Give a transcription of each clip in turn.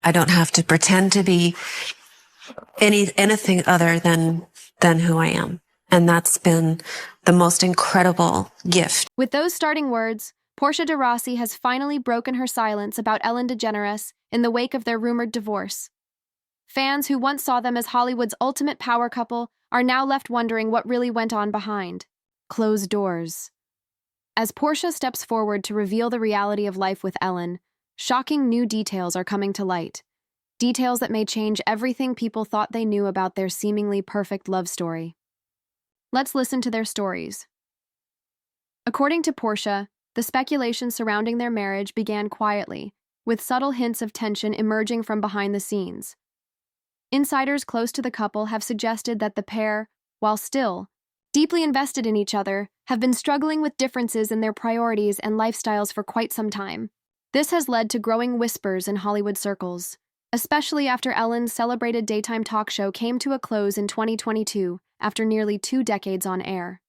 I don't have to pretend to be anything other than who I am. And that's been the most incredible gift. With those starting words, Portia de Rossi has finally broken her silence about Ellen DeGeneres in the wake of their rumored divorce. Fans who once saw them as Hollywood's ultimate power couple are now left wondering what really went on behind closed doors. As Portia steps forward to reveal the reality of life with Ellen, shocking new details are coming to light. Details that may change everything people thought they knew about their seemingly perfect love story. Let's listen to their stories. According to Portia, the speculation surrounding their marriage began quietly, with subtle hints of tension emerging from behind the scenes. Insiders close to the couple have suggested that the pair, while still deeply invested in each other, have been struggling with differences in their priorities and lifestyles for quite some time. This has led to growing whispers in Hollywood circles, especially after Ellen's celebrated daytime talk show came to a close in 2022 after nearly 2 decades on air.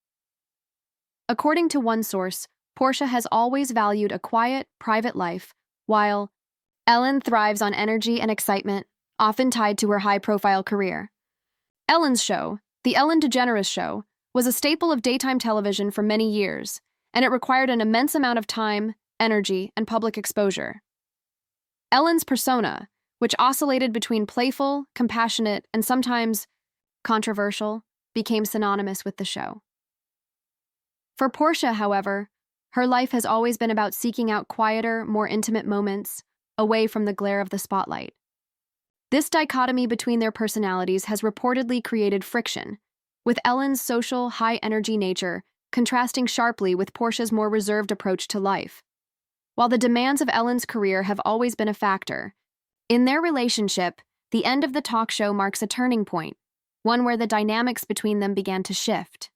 According to one source, Portia has always valued a quiet, private life, while Ellen thrives on energy and excitement, often tied to her high-profile career. Ellen's show, The Ellen DeGeneres Show, was a staple of daytime television for many years, and it required an immense amount of time, energy, and public exposure. Ellen's persona, which oscillated between playful, compassionate, and sometimes controversial, became synonymous with the show. For Portia, however, her life has always been about seeking out quieter, more intimate moments, away from the glare of the spotlight. This dichotomy between their personalities has reportedly created friction, with Ellen's social, high-energy nature contrasting sharply with Portia's more reserved approach to life. While the demands of Ellen's career have always been a factor, in their relationship, the end of the talk show marks a turning point, one where the dynamics between them began to shift.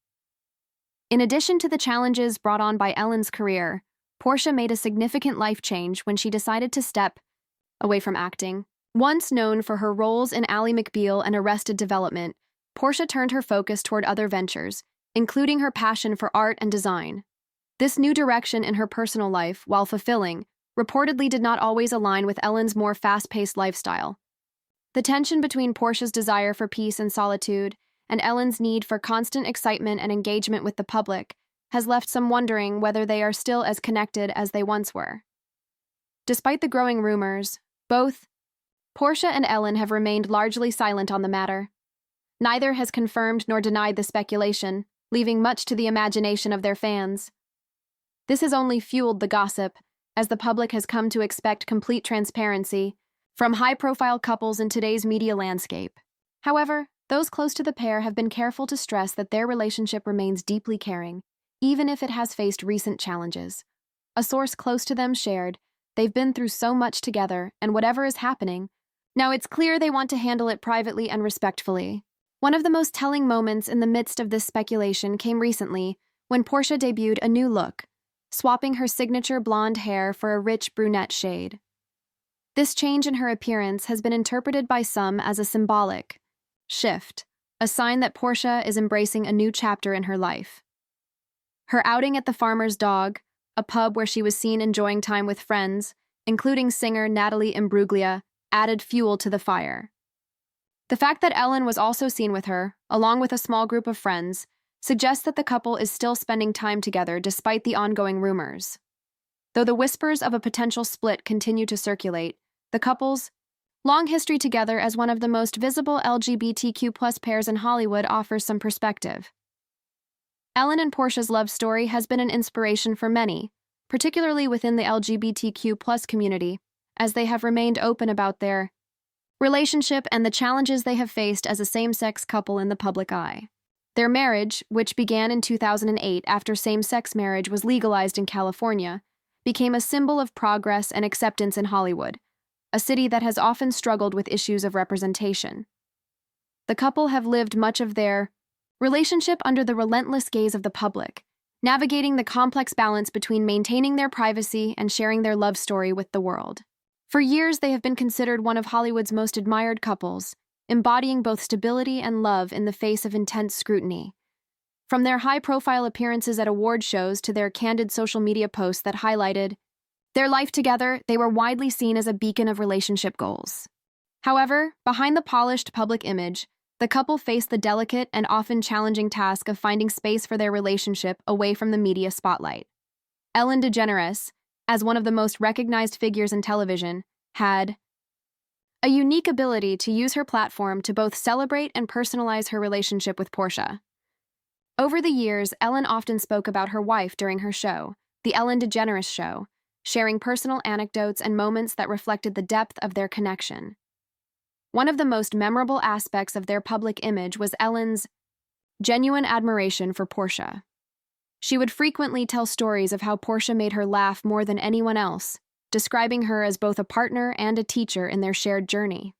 In addition to the challenges brought on by Ellen's career, Portia made a significant life change when she decided to step away from acting. Once known for her roles in Ally McBeal and Arrested Development, Portia turned her focus toward other ventures, including her passion for art and design. This new direction in her personal life, while fulfilling, reportedly did not always align with Ellen's more fast-paced lifestyle. The tension between Portia's desire for peace and solitude and Ellen's need for constant excitement and engagement with the public has left some wondering whether they are still as connected as they once were. Despite the growing rumors, both Portia and Ellen have remained largely silent on the matter. Neither has confirmed nor denied the speculation, leaving much to the imagination of their fans. This has only fueled the gossip, as the public has come to expect complete transparency from high-profile couples in today's media landscape. However, those close to the pair have been careful to stress that their relationship remains deeply caring, even if it has faced recent challenges. A source close to them shared, "They've been through so much together, and whatever is happening, now it's clear they want to handle it privately and respectfully." One of the most telling moments in the midst of this speculation came recently when Portia debuted a new look, swapping her signature blonde hair for a rich brunette shade. This change in her appearance has been interpreted by some as a symbolic shift, a sign that Portia is embracing a new chapter in her life. Her outing at the Farmer's Dog, a pub where she was seen enjoying time with friends, including singer Natalie Imbruglia, added fuel to the fire. The fact that Ellen was also seen with her, along with a small group of friends, suggests that the couple is still spending time together despite the ongoing rumors. Though the whispers of a potential split continue to circulate, the couple's long history together as one of the most visible LGBTQ+ pairs in Hollywood offers some perspective. Ellen and Portia's love story has been an inspiration for many, particularly within the LGBTQ+ community, as they have remained open about their relationship and the challenges they have faced as a same-sex couple in the public eye. Their marriage, which began in 2008 after same-sex marriage was legalized in California, became a symbol of progress and acceptance in Hollywood, a city that has often struggled with issues of representation. The couple have lived much of their relationship under the relentless gaze of the public, navigating the complex balance between maintaining their privacy and sharing their love story with the world. For years, they have been considered one of Hollywood's most admired couples, embodying both stability and love in the face of intense scrutiny. From their high-profile appearances at award shows to their candid social media posts that highlighted Their life together, they were widely seen as a beacon of relationship goals. However, behind the polished public image, the couple faced the delicate and often challenging task of finding space for their relationship away from the media spotlight. Ellen DeGeneres, as one of the most recognized figures in television, had a unique ability to use her platform to both celebrate and personalize her relationship with Portia. Over the years, Ellen often spoke about her wife during her show, The Ellen DeGeneres Show, sharing personal anecdotes and moments that reflected the depth of their connection. One of the most memorable aspects of their public image was Ellen's genuine admiration for Portia. She would frequently tell stories of how Portia made her laugh more than anyone else, describing her as both a partner and a teacher in their shared journey.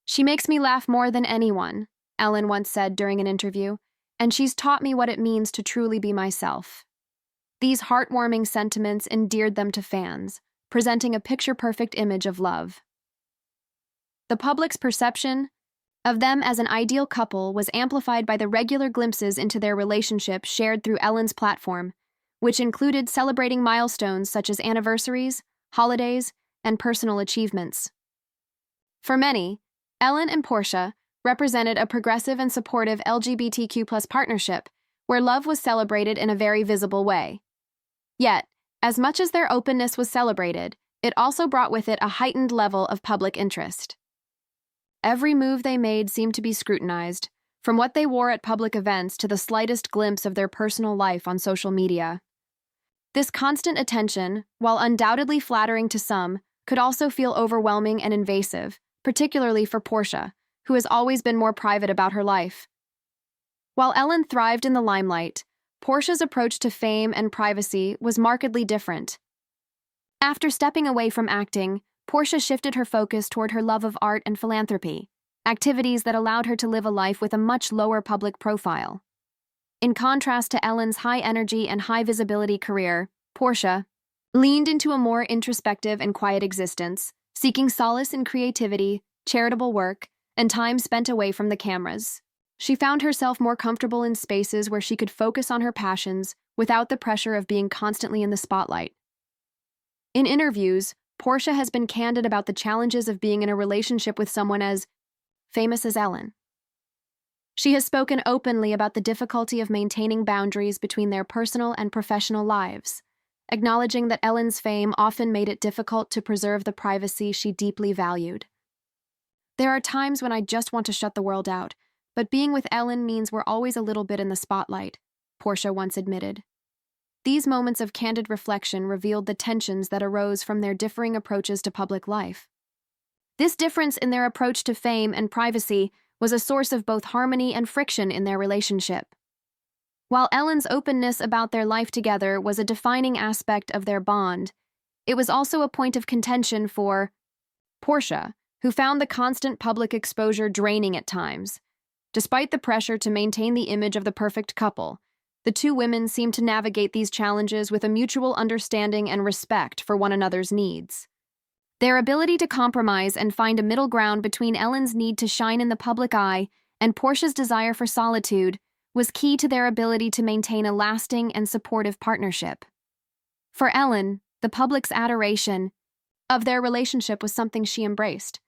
"She makes me laugh more than anyone," Ellen once said during an interview, "and she's taught me what it means to truly be myself." These heartwarming sentiments endeared them to fans, presenting a picture-perfect image of love. The public's perception of them as an ideal couple was amplified by the regular glimpses into their relationship shared through Ellen's platform, which included celebrating milestones such as anniversaries, holidays, and personal achievements. For many, Ellen and Portia represented a progressive and supportive LGBTQ+ partnership, where love was celebrated in a very visible way. Yet, as much as their openness was celebrated, it also brought with it a heightened level of public interest. Every move they made seemed to be scrutinized, from what they wore at public events to the slightest glimpse of their personal life on social media. This constant attention, while undoubtedly flattering to some, could also feel overwhelming and invasive, particularly for Portia, who has always been more private about her life. While Ellen thrived in the limelight, Portia's approach to fame and privacy was markedly different. After stepping away from acting, Portia shifted her focus toward her love of art and philanthropy, activities that allowed her to live a life with a much lower public profile. In contrast to Ellen's high-energy and high-visibility career, Portia leaned into a more introspective and quiet existence, seeking solace in creativity, charitable work, and time spent away from the cameras. She found herself more comfortable in spaces where she could focus on her passions without the pressure of being constantly in the spotlight. In interviews, Portia has been candid about the challenges of being in a relationship with someone as famous as Ellen. She has spoken openly about the difficulty of maintaining boundaries between their personal and professional lives, acknowledging that Ellen's fame often made it difficult to preserve the privacy she deeply valued. "There are times when I just want to shut the world out, but being with Ellen means we're always a little bit in the spotlight," Portia once admitted. These moments of candid reflection revealed the tensions that arose from their differing approaches to public life. This difference in their approach to fame and privacy was a source of both harmony and friction in their relationship. While Ellen's openness about their life together was a defining aspect of their bond, it was also a point of contention for Portia, who found the constant public exposure draining at times. Despite the pressure to maintain the image of the perfect couple, the two women seemed to navigate these challenges with a mutual understanding and respect for one another's needs. Their ability to compromise and find a middle ground between Ellen's need to shine in the public eye and Portia's desire for solitude was key to their ability to maintain a lasting and supportive partnership. For Ellen, the public's adoration of their relationship was something she embraced,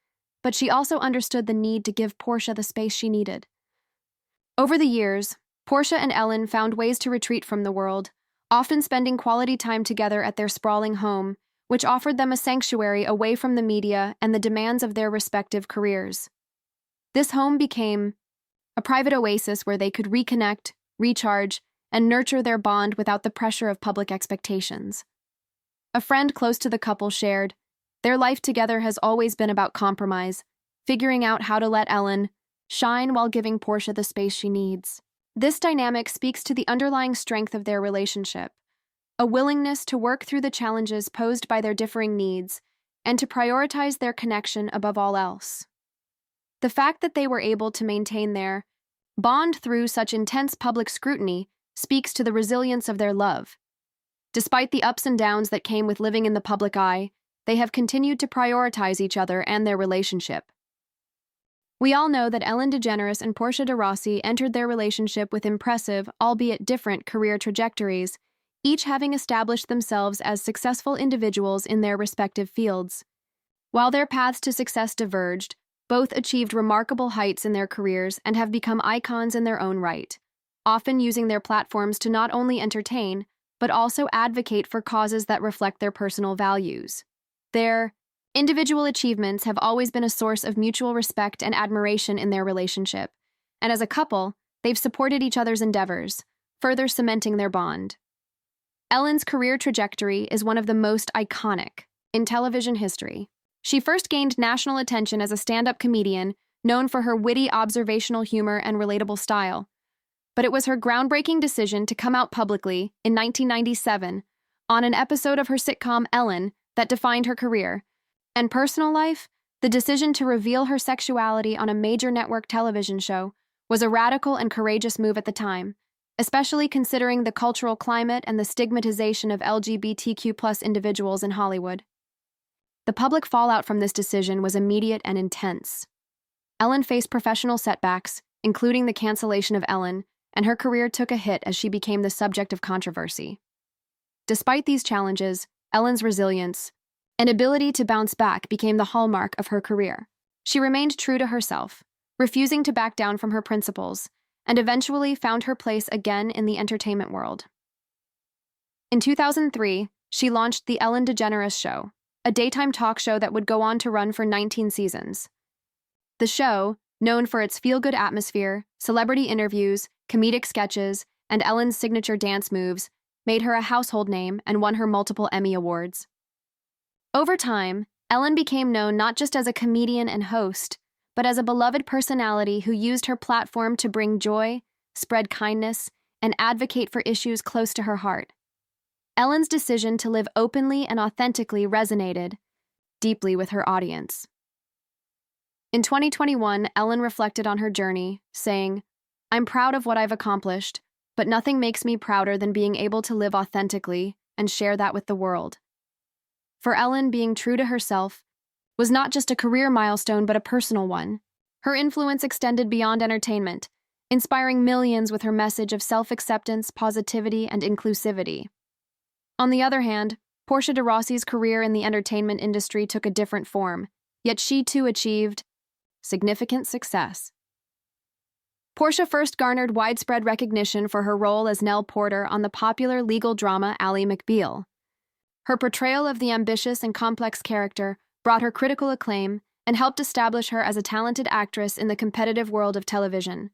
but she also understood the need to give Portia the space she needed. Over the years, Portia and Ellen found ways to retreat from the world, often spending quality time together at their sprawling home, which offered them a sanctuary away from the media and the demands of their respective careers. This home became a private oasis where they could reconnect, recharge, and nurture their bond without the pressure of public expectations. A friend close to the couple shared, "Their life together has always been about compromise, figuring out how to let Ellen shine while giving Portia the space she needs." This dynamic speaks to the underlying strength of their relationship, a willingness to work through the challenges posed by their differing needs and to prioritize their connection above all else. The fact that they were able to maintain their bond through such intense public scrutiny speaks to the resilience of their love. Despite the ups and downs that came with living in the public eye, they have continued to prioritize each other and their relationship. We all know that Ellen DeGeneres and Portia de Rossi entered their relationship with impressive, albeit different, career trajectories, each having established themselves as successful individuals in their respective fields. While their paths to success diverged, both achieved remarkable heights in their careers and have become icons in their own right, often using their platforms to not only entertain, but also advocate for causes that reflect their personal values. Their individual achievements have always been a source of mutual respect and admiration in their relationship, and as a couple, they've supported each other's endeavors, further cementing their bond. Ellen's career trajectory is one of the most iconic in television history. She first gained national attention as a stand-up comedian, known for her witty observational humor and relatable style. But it was her groundbreaking decision to come out publicly in 1997 on an episode of her sitcom Ellen that defined her career. And personal life, the decision to reveal her sexuality on a major network television show was a radical and courageous move at the time, especially considering the cultural climate and the stigmatization of LGBTQ+ individuals in Hollywood. The public fallout from this decision was immediate and intense. Ellen faced professional setbacks, including the cancellation of Ellen, and her career took a hit as she became the subject of controversy. Despite these challenges, Ellen's resilience and ability to bounce back became the hallmark of her career. She remained true to herself, refusing to back down from her principles, and eventually found her place again in the entertainment world. In 2003, she launched The Ellen DeGeneres Show, a daytime talk show that would go on to run for 19 seasons. The show, known for its feel-good atmosphere, celebrity interviews, comedic sketches, and Ellen's signature dance moves, made her a household name and won her multiple Emmy Awards. Over time, Ellen became known not just as a comedian and host, but as a beloved personality who used her platform to bring joy, spread kindness, and advocate for issues close to her heart. Ellen's decision to live openly and authentically resonated deeply with her audience. In 2021, Ellen reflected on her journey, saying, "I'm proud of what I've accomplished, but nothing makes me prouder than being able to live authentically and share that with the world." For Ellen, being true to herself was not just a career milestone but a personal one. Her influence extended beyond entertainment, inspiring millions with her message of self-acceptance, positivity, and inclusivity. On the other hand, Portia de Rossi's career in the entertainment industry took a different form, yet she too achieved significant success. Portia first garnered widespread recognition for her role as Nell Porter on the popular legal drama Ally McBeal. Her portrayal of the ambitious and complex character brought her critical acclaim and helped establish her as a talented actress in the competitive world of television.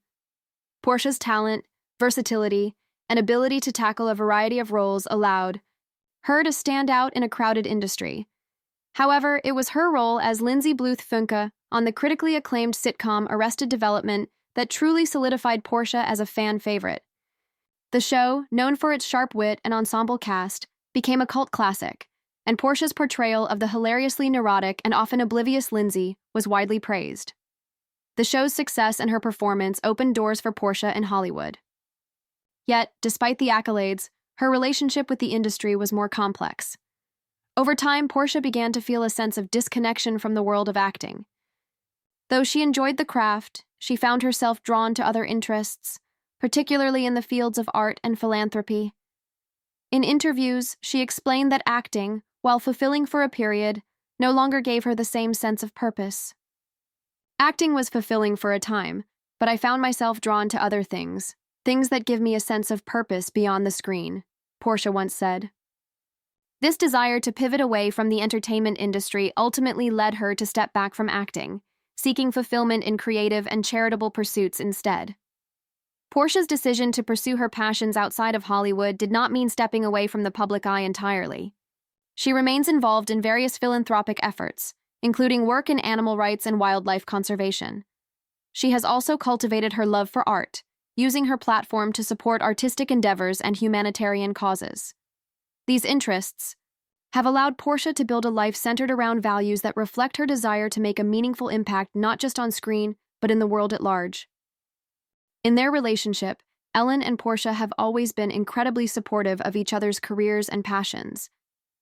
Portia's talent, versatility, and ability to tackle a variety of roles allowed her to stand out in a crowded industry. However, it was her role as Lindsay Bluth Funke on the critically acclaimed sitcom Arrested Development that truly solidified Portia as a fan favorite. The show, known for its sharp wit and ensemble cast, became a cult classic, and Portia's portrayal of the hilariously neurotic and often oblivious Lindsay was widely praised. The show's success and her performance opened doors for Portia in Hollywood. Yet, despite the accolades, her relationship with the industry was more complex. Over time, Portia began to feel a sense of disconnection from the world of acting. Though she enjoyed the craft, she found herself drawn to other interests, particularly in the fields of art and philanthropy. In interviews, she explained that acting, while fulfilling for a period, no longer gave her the same sense of purpose. "Acting was fulfilling for a time, but I found myself drawn to other things that give me a sense of purpose beyond the screen," Portia once said. This desire to pivot away from the entertainment industry ultimately led her to step back from acting, seeking fulfillment in creative and charitable pursuits instead. Portia's decision to pursue her passions outside of Hollywood did not mean stepping away from the public eye entirely. She remains involved in various philanthropic efforts, including work in animal rights and wildlife conservation. She has also cultivated her love for art, using her platform to support artistic endeavors and humanitarian causes. These interests have allowed Portia to build a life centered around values that reflect her desire to make a meaningful impact not just on screen, but in the world at large. In their relationship, Ellen and Portia have always been incredibly supportive of each other's careers and passions.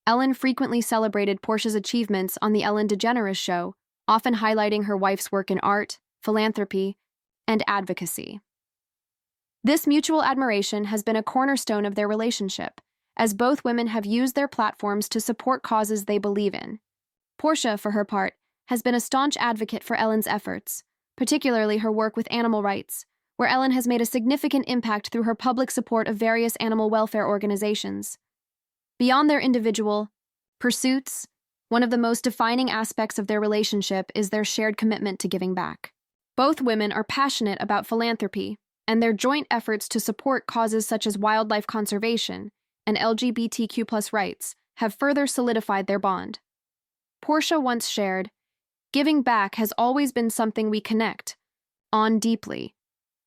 Ellen frequently celebrated Portia's achievements on The Ellen DeGeneres Show, often highlighting her wife's work in art, philanthropy, and advocacy. This mutual admiration has been a cornerstone of their relationship, as both women have used their platforms to support causes they believe in. Portia, for her part, has been a staunch advocate for Ellen's efforts, particularly her work with animal rights, where Ellen has made a significant impact through her public support of various animal welfare organizations. Beyond their individual pursuits, one of the most defining aspects of their relationship is their shared commitment to giving back. Both women are passionate about philanthropy, and their joint efforts to support causes such as wildlife conservation and LGBTQ+ rights have further solidified their bond. Portia once shared, "Giving back has always been something we connect on deeply,"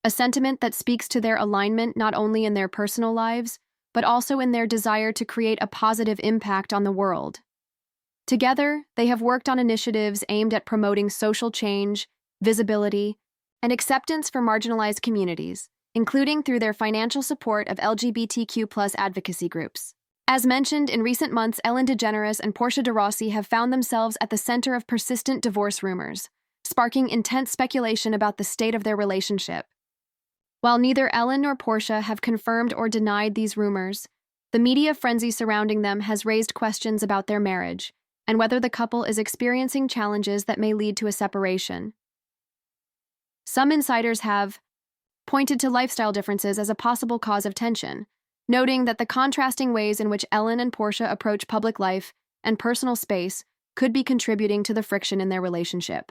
a sentiment that speaks to their alignment not only in their personal lives, but also in their desire to create a positive impact on the world. Together, they have worked on initiatives aimed at promoting social change, visibility, and acceptance for marginalized communities, including through their financial support of LGBTQ+ advocacy groups. As mentioned, in recent months, Ellen DeGeneres and Portia de Rossi have found themselves at the center of persistent divorce rumors, sparking intense speculation about the state of their relationship. While neither Ellen nor Portia have confirmed or denied these rumors, the media frenzy surrounding them has raised questions about their marriage and whether the couple is experiencing challenges that may lead to a separation. Some insiders have pointed to lifestyle differences as a possible cause of tension, noting that the contrasting ways in which Ellen and Portia approach public life and personal space could be contributing to the friction in their relationship.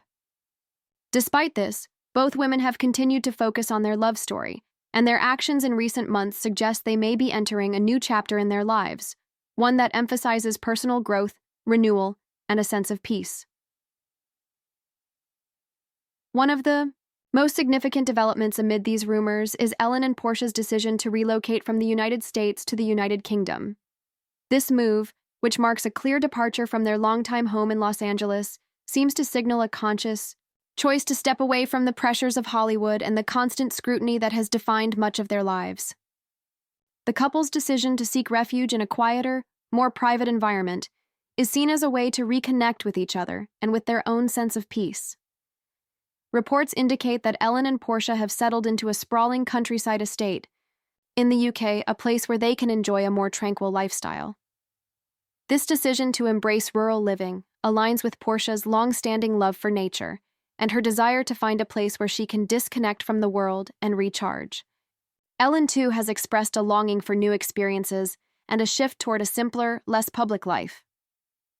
Despite this, both women have continued to focus on their love story, and their actions in recent months suggest they may be entering a new chapter in their lives, one that emphasizes personal growth, renewal, and a sense of peace. One of the most significant developments amid these rumors is Ellen and Portia's decision to relocate from the United States to the United Kingdom. This move, which marks a clear departure from their longtime home in Los Angeles, seems to signal a conscious choice to step away from the pressures of Hollywood and the constant scrutiny that has defined much of their lives. The couple's decision to seek refuge in a quieter, more private environment is seen as a way to reconnect with each other and with their own sense of peace. Reports indicate that Ellen and Portia have settled into a sprawling countryside estate in the UK, a place where they can enjoy a more tranquil lifestyle. This decision to embrace rural living aligns with Portia's long-standing love for nature and her desire to find a place where she can disconnect from the world and recharge. Ellen, too, has expressed a longing for new experiences and a shift toward a simpler, less public life.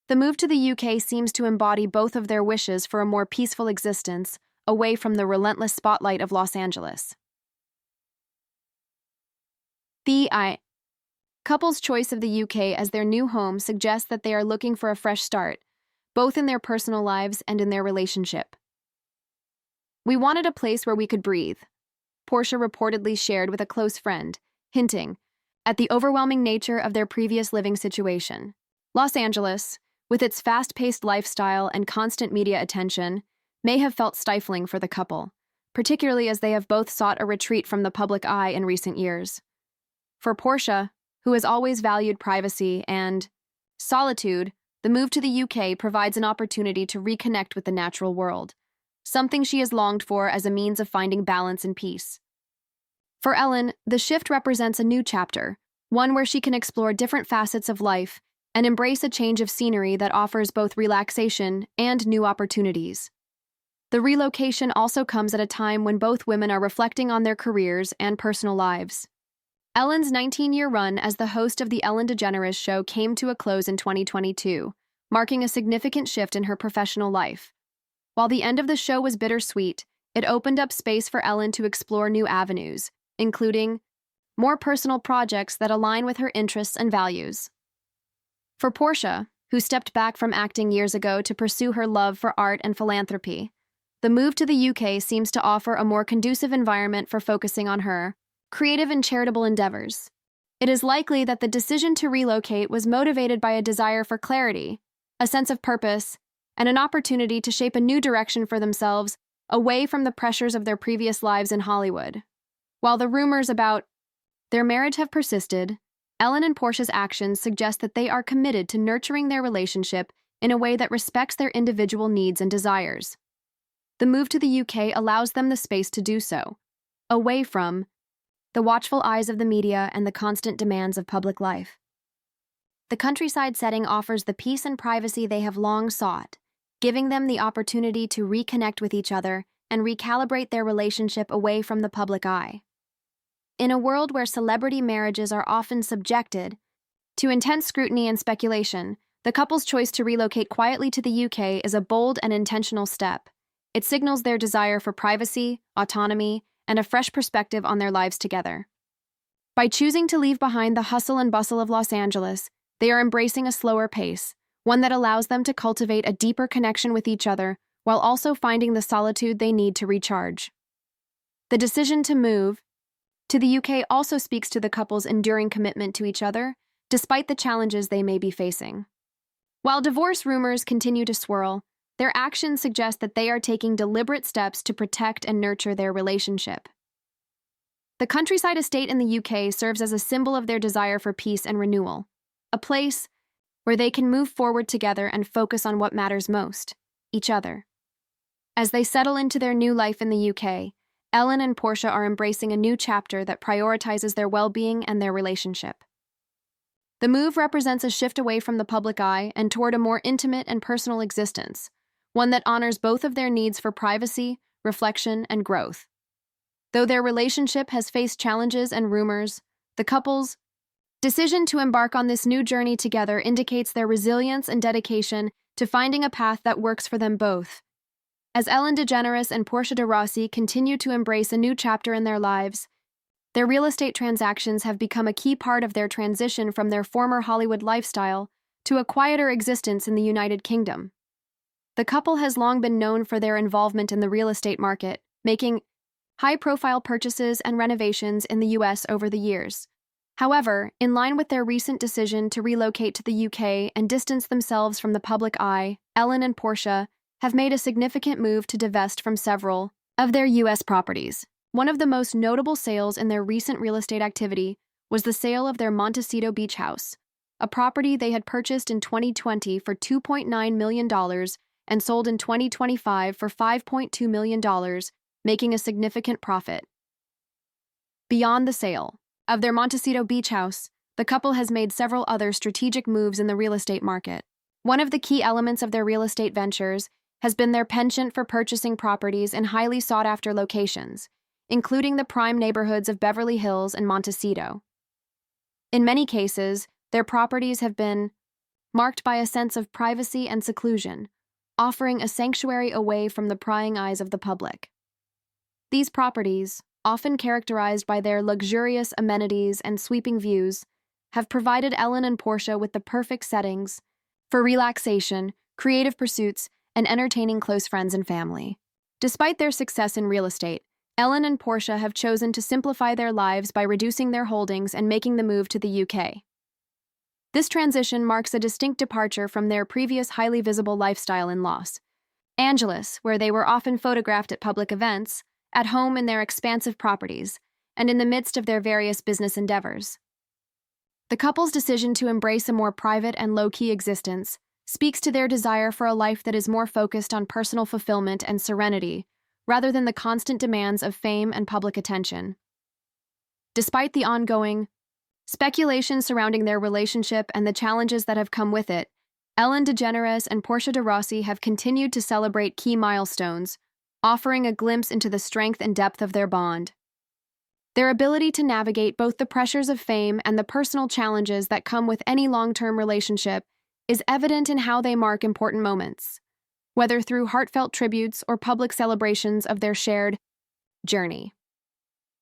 The move to the UK seems to embody both of their wishes for a more peaceful existence, away from the relentless spotlight of Los Angeles. The couple's choice of the UK as their new home suggests that they are looking for a fresh start, both in their personal lives and in their relationship. "We wanted a place where we could breathe," Portia reportedly shared with a close friend, hinting at the overwhelming nature of their previous living situation. Los Angeles, with its fast-paced lifestyle and constant media attention, may have felt stifling for the couple, particularly as they have both sought a retreat from the public eye in recent years. For Portia, who has always valued privacy and solitude, the move to the UK provides an opportunity to reconnect with the natural world, something she has longed for as a means of finding balance and peace. For Ellen, the shift represents a new chapter, one where she can explore different facets of life and embrace a change of scenery that offers both relaxation and new opportunities. The relocation also comes at a time when both women are reflecting on their careers and personal lives. Ellen's 19-year run as the host of The Ellen DeGeneres Show came to a close in 2022, marking a significant shift in her professional life. While the end of the show was bittersweet, it opened up space for Ellen to explore new avenues, including more personal projects that align with her interests and values. For Portia, who stepped back from acting years ago to pursue her love for art and philanthropy, the move to the UK seems to offer a more conducive environment for focusing on her creative and charitable endeavors. It is likely that the decision to relocate was motivated by a desire for clarity, a sense of purpose, and an opportunity to shape a new direction for themselves away from the pressures of their previous lives in Hollywood. While the rumors about their marriage have persisted, Ellen and Portia's actions suggest that they are committed to nurturing their relationship in a way that respects their individual needs and desires. The move to the UK allows them the space to do so, away from the watchful eyes of the media and the constant demands of public life. The countryside setting offers the peace and privacy they have long sought, giving them the opportunity to reconnect with each other and recalibrate their relationship away from the public eye. In a world where celebrity marriages are often subjected to intense scrutiny and speculation, the couple's choice to relocate quietly to the UK is a bold and intentional step. It signals their desire for privacy, autonomy, and a fresh perspective on their lives together. By choosing to leave behind the hustle and bustle of Los Angeles, they are embracing a slower pace, one that allows them to cultivate a deeper connection with each other while also finding the solitude they need to recharge. The decision to move to the UK also speaks to the couple's enduring commitment to each other, despite the challenges they may be facing. While divorce rumors continue to swirl, their actions suggest that they are taking deliberate steps to protect and nurture their relationship. The countryside estate in the UK serves as a symbol of their desire for peace and renewal, a place where they can move forward together and focus on what matters most, each other. As they settle into their new life in the UK, Ellen and Portia are embracing a new chapter that prioritizes their well-being and their relationship. The move represents a shift away from the public eye and toward a more intimate and personal existence, one that honors both of their needs for privacy, reflection, and growth. Though their relationship has faced challenges and rumors, the couple's decision to embark on this new journey together indicates their resilience and dedication to finding a path that works for them both. As Ellen DeGeneres and Portia de Rossi continue to embrace a new chapter in their lives, their real estate transactions have become a key part of their transition from their former Hollywood lifestyle to a quieter existence in the United Kingdom. The couple has long been known for their involvement in the real estate market, making high-profile purchases and renovations in the U.S. over the years. However, in line with their recent decision to relocate to the UK and distance themselves from the public eye, Ellen and Portia have made a significant move to divest from several of their U.S. properties. One of the most notable sales in their recent real estate activity was the sale of their Montecito Beach house, a property they had purchased in 2020 for $2.9 million and sold in 2025 for $5.2 million, making a significant profit. Beyond the sale of their Montecito Beach house, the couple has made several other strategic moves in the real estate market. One of the key elements of their real estate ventures has been their penchant for purchasing properties in highly sought-after locations, including the prime neighborhoods of Beverly Hills and Montecito. In many cases, their properties have been marked by a sense of privacy and seclusion, offering a sanctuary away from the prying eyes of the public. These properties, often characterized by their luxurious amenities and sweeping views, have provided Ellen and Portia with the perfect settings for relaxation, creative pursuits, and entertaining close friends and family. Despite their success in real estate, Ellen and Portia have chosen to simplify their lives by reducing their holdings and making the move to the UK. This transition marks a distinct departure from their previous highly visible lifestyle in Los Angeles, where they were often photographed at public events, at home in their expansive properties, and in the midst of their various business endeavors. The couple's decision to embrace a more private and low-key existence speaks to their desire for a life that is more focused on personal fulfillment and serenity, rather than the constant demands of fame and public attention. Despite the ongoing speculation surrounding their relationship and the challenges that have come with it, Ellen DeGeneres and Portia de Rossi have continued to celebrate key milestones, offering a glimpse into the strength and depth of their bond. Their ability to navigate both the pressures of fame and the personal challenges that come with any long-term relationship is evident in how they mark important moments, whether through heartfelt tributes or public celebrations of their shared journey.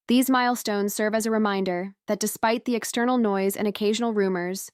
These milestones serve as a reminder that despite the external noise and occasional rumors,